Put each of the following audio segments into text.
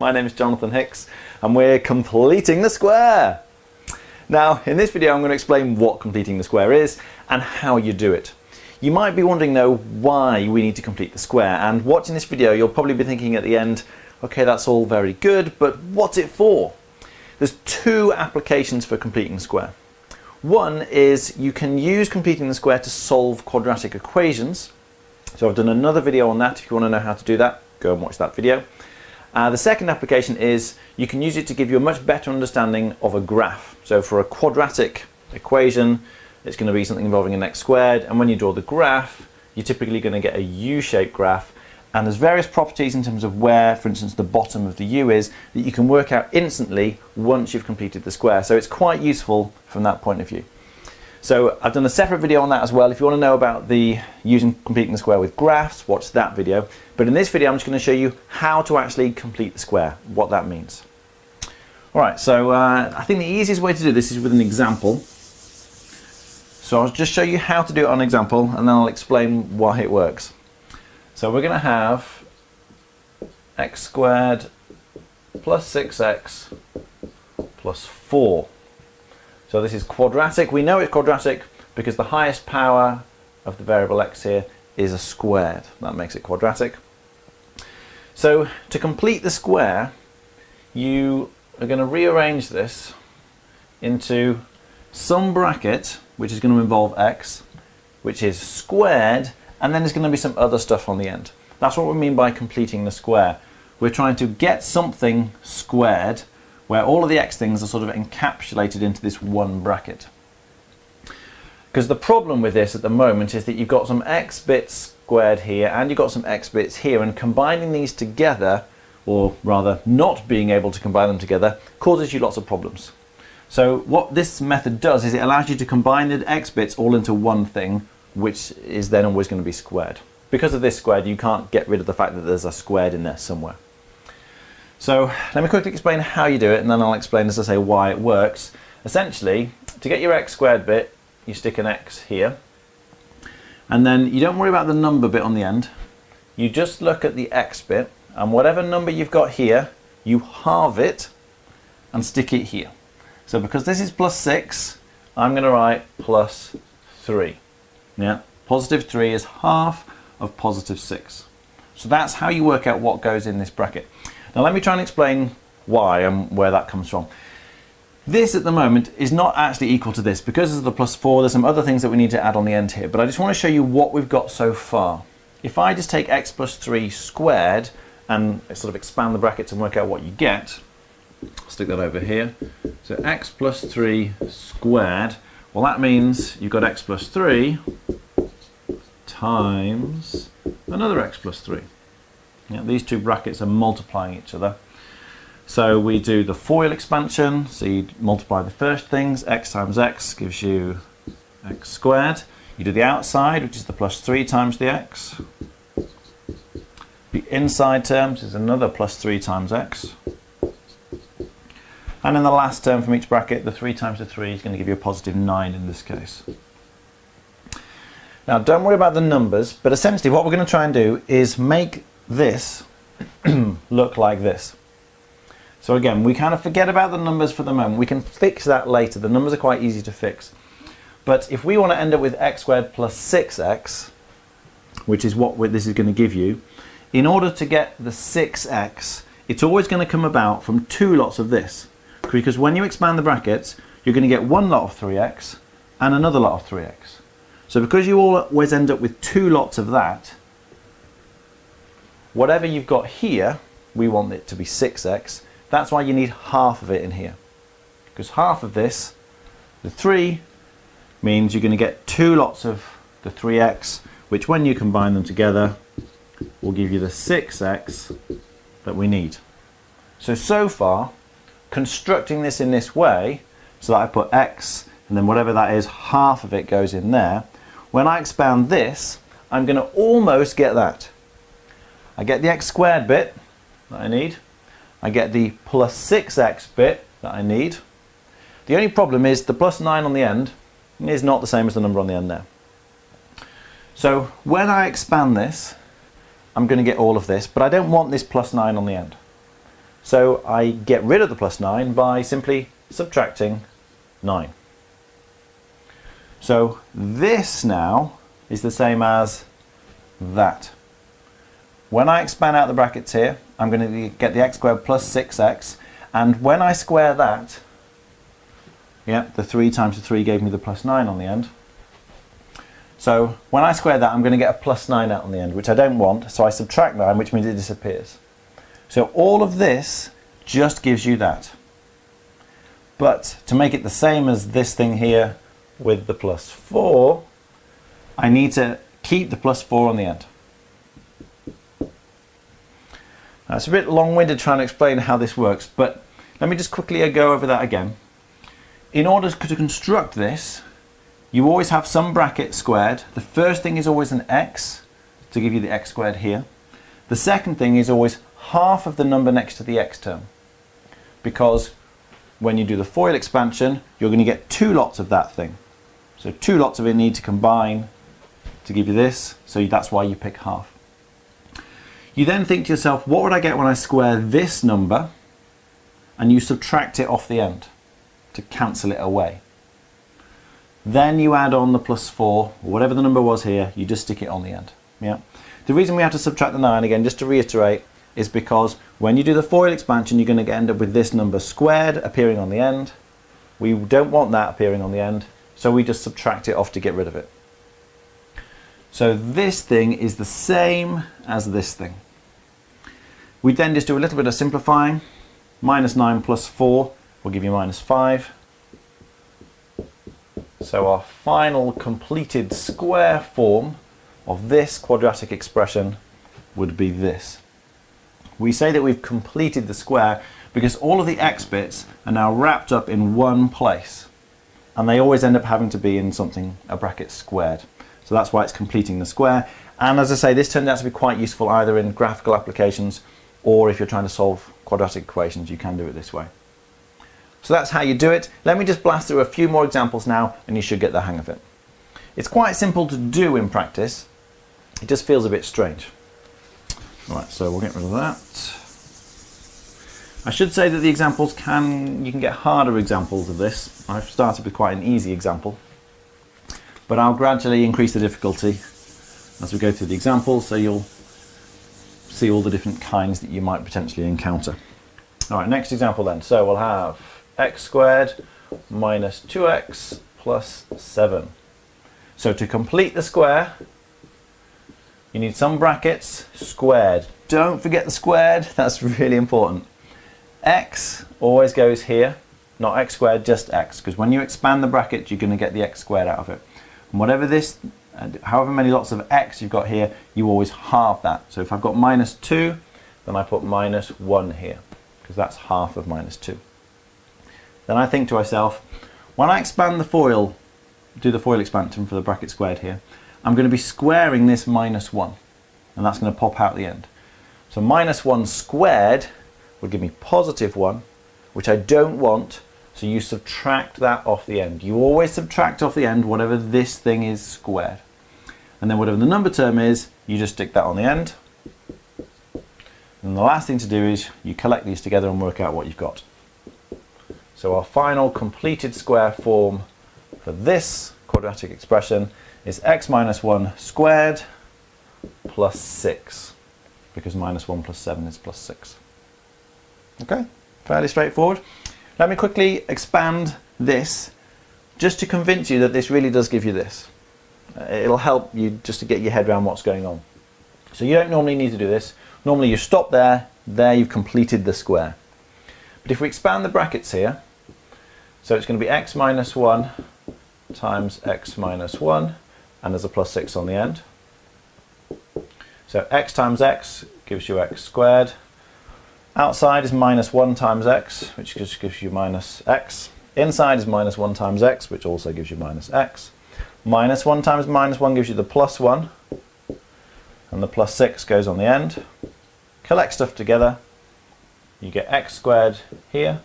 My name is Jonathan Hicks and we're completing the square. Now in this video I'm going to explain what completing the square is and how you do it. You might be wondering though why we need to complete the square, and watching this video you'll probably be thinking at the end, okay, that's all very good, but what's it for? There's two applications for completing the square. One is you can use completing the square to solve quadratic equations. So I've done another video on that. If you want to know how to do that, go and watch that video. The second application is you can use it to give you a much better understanding of a graph. So for a quadratic equation, it's going to be something involving an x squared, and when you draw the graph, you're typically going to get a U-shaped graph, and there's various properties in terms of where, for instance, the bottom of the U is that you can work out instantly once you've completed the square. So it's quite useful from that point of view. So I've done a separate video on that as well. If you want to know about using completing the square with graphs, watch that video. But in this video I'm just going to show you how to actually complete the square, what that means. Alright, so I think the easiest way to do this is with an example. So I'll just show you how to do it on an example and then I'll explain why it works. So we're going to have x squared plus 6x plus 4. So this is quadratic. We know it's quadratic because the highest power of the variable x here is a squared. That makes it quadratic. So to complete the square, you are going to rearrange this into some bracket which is going to involve x, which is squared, and then there's going to be some other stuff on the end. That's what we mean by completing the square. We're trying to get something squared where all of the x things are sort of encapsulated into this one bracket. Because the problem with this at the moment is that you've got some x bits squared here and you've got some x bits here, and combining these together, or rather not being able to combine them together, causes you lots of problems. So what this method does is it allows you to combine the x bits all into one thing, which is then always going to be squared. Because of this squared, you can't get rid of the fact that there's a squared in there somewhere. So let me quickly explain how you do it, and then I'll explain, as I say, why it works. Essentially, to get your x squared bit, you stick an x here, and then you don't worry about the number bit on the end. You just look at the x bit, and whatever number you've got here, you halve it and stick it here. So because this is plus 6, I'm going to write plus 3. Yeah, positive 3 is half of positive 6. So that's how you work out what goes in this bracket. Now let me try and explain why and where that comes from. This at the moment is not actually equal to this. Because of the plus 4, there's some other things that we need to add on the end here, but I just want to show you what we've got so far. If I just take x plus 3 squared and sort of expand the brackets and work out what you get, I'll stick that over here. So x plus 3 squared, well that means you've got x plus 3 times another x plus 3. Yeah, these two brackets are multiplying each other. So we do the FOIL expansion, so you multiply the first things, x times x gives you x squared. You do the outside, which is the plus 3 times the x. The inside terms is another plus 3 times x. And in the last term from each bracket, the 3 times the 3 is going to give you a positive 9 in this case. Now don't worry about the numbers, but essentially what we're going to try and do is make this look like this. So again, we kind of forget about the numbers for the moment. We can fix that later. The numbers are quite easy to fix. But if we want to end up with x squared plus 6x, which is what this is going to give you, in order to get the 6x, it's always going to come about from two lots of this. Because when you expand the brackets, you're going to get one lot of 3x and another lot of 3x. So because you always end up with two lots of that, whatever you've got here, we want it to be 6x. That's why you need half of it in here. Because half of this, the 3, means you're going to get two lots of the 3x, which when you combine them together, will give you the 6x that we need. So far, constructing this in this way, so that I put x, and then whatever that is, half of it goes in there. When I expand this, I'm going to almost get that. I get the x squared bit that I need. I get the plus 6x bit that I need. The only problem is the plus 9 on the end is not the same as the number on the end there. So when I expand this, I'm going to get all of this, but I don't want this plus 9 on the end. So I get rid of the plus 9 by simply subtracting 9. So this now is the same as that. When I expand out the brackets here, I'm going to get the x squared plus 6x, and when I square that, yeah, the 3 times the 3 gave me the plus 9 on the end. So when I square that, I'm going to get a plus 9 out on the end, which I don't want, so I subtract 9, which means it disappears. So all of this just gives you that. But to make it the same as this thing here with the plus 4, I need to keep the plus 4 on the end. Now, it's a bit long-winded trying to explain how this works, but let me just quickly go over that again. In order to construct this, you always have some bracket squared. The first thing is always an x to give you the x squared here. The second thing is always half of the number next to the x term, because when you do the FOIL expansion, you're going to get 2 lots of that thing. So 2 lots of it need to combine to give you this, so that's why you pick half. You then think to yourself, what would I get when I square this number? And you subtract it off the end to cancel it away. Then you add on the plus 4, or whatever the number was here, you just stick it on the end. Yeah. The reason we have to subtract the 9, again, just to reiterate, is because when you do the FOIL expansion, you're going to end up with this number squared appearing on the end. We don't want that appearing on the end, so we just subtract it off to get rid of it. So this thing is the same as this thing. We then just do a little bit of simplifying. Minus 9 plus 4 will give you minus 5. So our final completed square form of this quadratic expression would be this. We say that we've completed the square because all of the x bits are now wrapped up in one place, and they always end up having to be in something, a bracket squared. So that's why it's completing the square. And as I say, this turned out to be quite useful either in graphical applications, or if you're trying to solve quadratic equations, you can do it this way. So that's how you do it. Let me just blast through a few more examples now, and you should get the hang of it. It's quite simple to do in practice. It just feels a bit strange. Right, so we'll get rid of that. I should say that the examples you can get harder examples of this. I've started with quite an easy example, but I'll gradually increase the difficulty as we go through the examples, so you'll see all the different kinds that you might potentially encounter. All right, next example then. So we'll have x squared minus 2x plus 7. So to complete the square, you need some brackets squared. Don't forget the squared, that's really important. X always goes here, not x squared, just x, because when you expand the bracket, you're going to get the x squared out of it. And whatever this, however many lots of x you've got here, you always halve that. So if I've got minus 2, then I put minus 1 here, because that's half of minus 2. Then I think to myself, when I expand the FOIL, do the FOIL expansion for the bracket squared here, I'm going to be squaring this minus 1, and that's going to pop out the end. So minus 1 squared would give me positive 1, which I don't want, so you subtract that off the end. You always subtract off the end whatever this thing is squared. And then whatever the number term is, you just stick that on the end. And the last thing to do is you collect these together and work out what you've got. So our final completed square form for this quadratic expression is x minus 1 squared plus 6, because minus 1 plus 7 is plus 6. Okay, fairly straightforward. Let me quickly expand this just to convince you that this really does give you this. It'll help you just to get your head around what's going on. So you don't normally need to do this. Normally you stop there, you've completed the square. But if we expand the brackets here, so it's going to be x minus 1 times x minus 1, and there's a plus 6 on the end. So x times x gives you x squared. Outside is minus 1 times x, which just gives you minus x. Inside is minus 1 times x, which also gives you minus x. Minus 1 times minus 1 gives you the plus 1, and the plus 6 goes on the end. Collect stuff together, you get x squared here.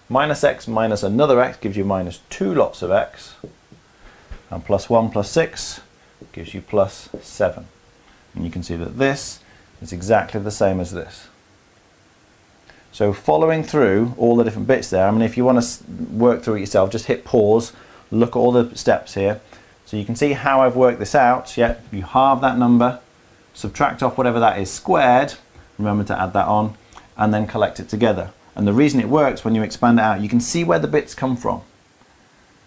Minus x minus another x gives you minus 2 lots of x, and plus 1 plus 6 gives you plus 7. And you can see that this is exactly the same as this. So following through all the different bits there, I mean, if you want to work through it yourself, just hit pause, look at all the steps here. So you can see how I've worked this out. Yeah, you halve that number, subtract off whatever that is squared, remember to add that on, and then collect it together. And the reason it works when you expand it out, you can see where the bits come from.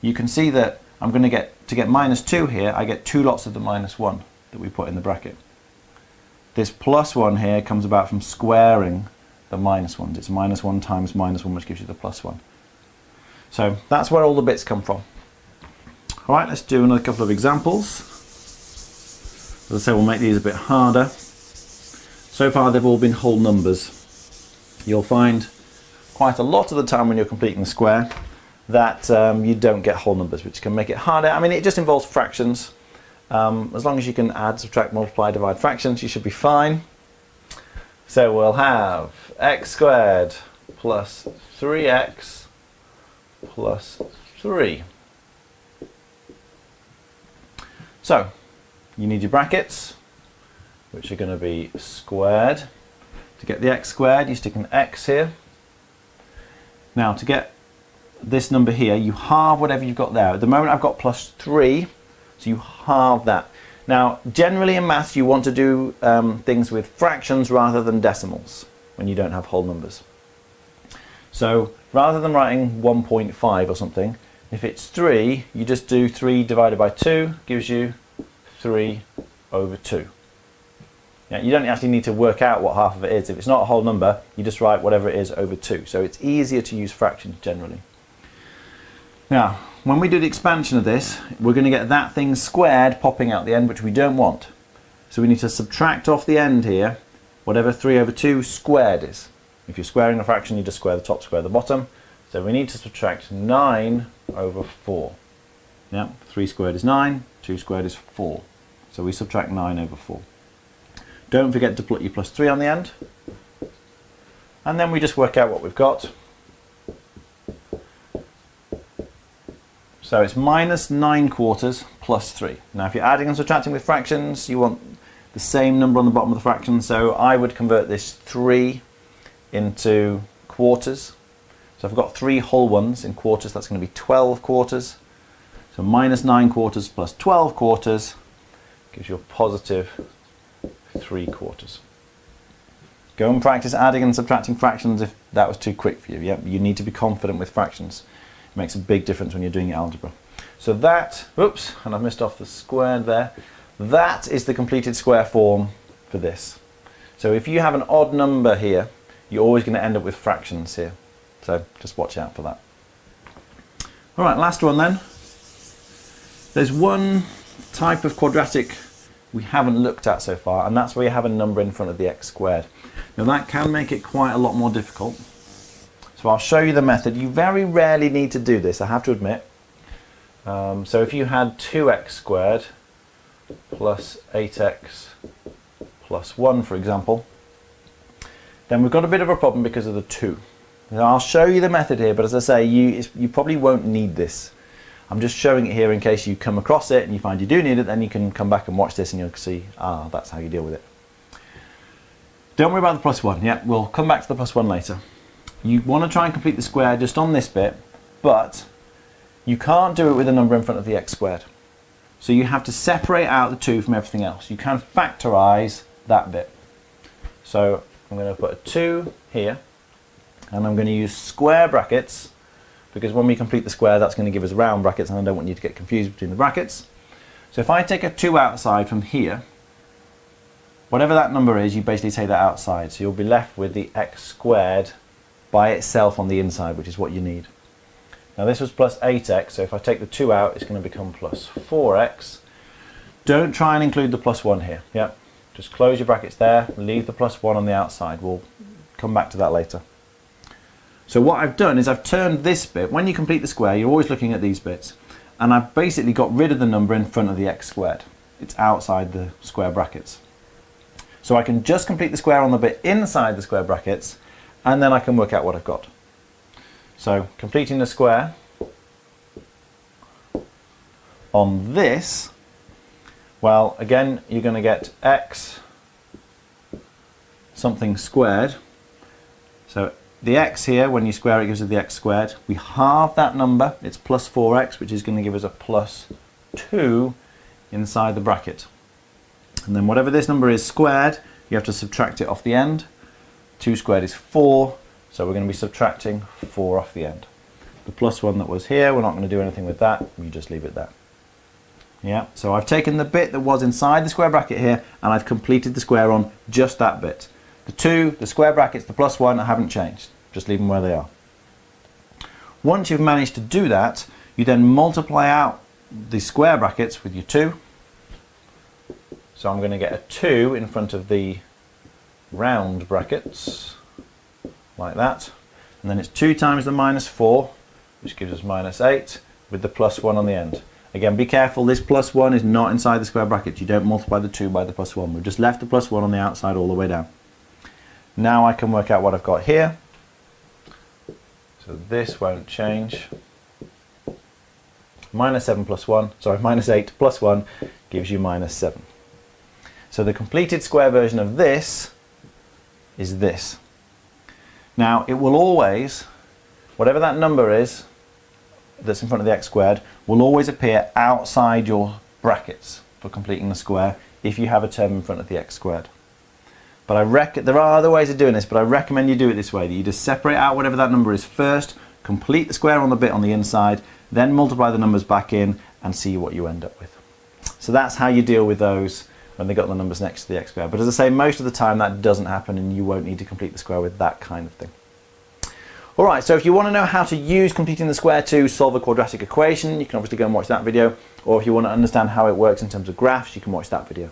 You can see that I'm going to get -2 here, I get 2 lots of the -1 that we put in the bracket. This +1 here comes about from squaring the -1s. It's -1 times -1, which gives you the +1. So that's where all the bits come from. All right, let's do another couple of examples. As I say, we'll make these a bit harder. So far they've all been whole numbers. You'll find quite a lot of the time when you're completing the square that you don't get whole numbers, which can make it harder. I mean, it just involves fractions. As long as you can add, subtract, multiply, divide fractions, you should be fine. So we'll have x squared plus 3x plus 3. So you need your brackets, which are going to be squared. To get the x squared, you stick an x here. Now to get this number here, you halve whatever you've got there. At the moment I've got +3, so you halve that. Now generally in maths you want to do things with fractions rather than decimals when you don't have whole numbers. So rather than writing 1.5 or something, if it's 3, you just do 3 divided by 2, gives you 3/2. Yeah, you don't actually need to work out what half of it is. If it's not a whole number, you just write whatever it is over 2. So it's easier to use fractions generally. Now, when we do the expansion of this, we're going to get that thing squared popping out the end, which we don't want. So we need to subtract off the end here, whatever 3/2 squared is. If you're squaring a fraction, you just square the top, square the bottom. So we need to subtract 9/4. Yeah, 3 squared is 9, 2 squared is 4. So we subtract 9/4. Don't forget to put your +3 on the end. And then we just work out what we've got. So it's -9/4 plus 3. Now if you're adding and subtracting with fractions, you want the same number on the bottom of the fraction, so I would convert this 3 into quarters. So I've got 3 whole ones in quarters, that's going to be 12 quarters. So -9/4 plus 12 quarters gives you a +3/4. Go and practice adding and subtracting fractions if that was too quick for you. Yeah, you need to be confident with fractions. It makes a big difference when you're doing algebra. So that, oops, and I've missed off the squared there. That is the completed square form for this. So if you have an odd number here, you're always going to end up with fractions here. So just watch out for that. All right, last one then. There's one type of quadratic we haven't looked at so far, and that's where you have a number in front of the x squared. Now that can make it quite a lot more difficult. So I'll show you the method. You very rarely need to do this, I have to admit. So if you had 2x squared plus 8x plus 1, for example, then we've got a bit of a problem because of the 2. Now I'll show you the method here, but as I say, you probably won't need this. I'm just showing it here in case you come across it and you find you do need it, then you can come back and watch this and you'll see, that's how you deal with it. Don't worry about the +1, yeah, we'll come back to the +1 later. You want to try and complete the square just on this bit, but you can't do it with a number in front of the x squared. So you have to separate out the 2 from everything else. You can factorise that bit. So I'm going to put a 2 here, and I'm going to use square brackets, because when we complete the square, that's going to give us round brackets, and I don't want you to get confused between the brackets. So if I take a 2 outside from here, whatever that number is, you basically take that outside. So you'll be left with the x squared by itself on the inside, which is what you need. Now this was plus 8x, so if I take the 2 out, it's going to become plus 4x. Don't try and include the +1 here. Yep. Just close your brackets there, leave the +1 on the outside. We'll come back to that later. So what I've done is I've turned this bit, when you complete the square, you're always looking at these bits, and I've basically got rid of the number in front of the x squared. It's outside the square brackets. So I can just complete the square on the bit inside the square brackets, and then I can work out what I've got. So completing the square on this, well, again, you're going to get x something squared. So the x here, when you square it, gives us the x squared. We halve that number, it's plus 4x, which is going to give us a plus 2 inside the bracket. And then whatever this number is squared, you have to subtract it off the end. 2 squared is 4, so we're going to be subtracting 4 off the end. The plus 1 that was here, we're not going to do anything with that, we just leave it there. Yeah, so I've taken the bit that was inside the square bracket here and I've completed the square on just that bit. The 2, the square brackets, the plus 1, I haven't changed. Just leave them where they are. Once you've managed to do that, you then multiply out the square brackets with your 2. So I'm going to get a 2 in front of the round brackets, like that. And then it's 2 times the minus 4, which gives us minus 8, with the plus 1 on the end. Again, be careful, this plus 1 is not inside the square bracket. You don't multiply the 2 by the plus 1. We've just left the plus 1 on the outside all the way down. Now I can work out what I've got here. So this won't change. Minus 7 plus 1, sorry, minus 8 plus 1 gives you minus 7. So the completed square version of this is this. Now it will always, whatever that number is that's in front of the x squared, will always appear outside your brackets for completing the square if you have a term in front of the x squared. But there are other ways of doing this, but I recommend you do it this way, that you just separate out whatever that number is first, complete the square on the bit on the inside, then multiply the numbers back in and see what you end up with. So that's how you deal with those when they got the numbers next to the x squared. But as I say, most of the time that doesn't happen and you won't need to complete the square with that kind of thing. Alright, so if you want to know how to use completing the square to solve a quadratic equation, you can obviously go and watch that video. Or if you want to understand how it works in terms of graphs, you can watch that video.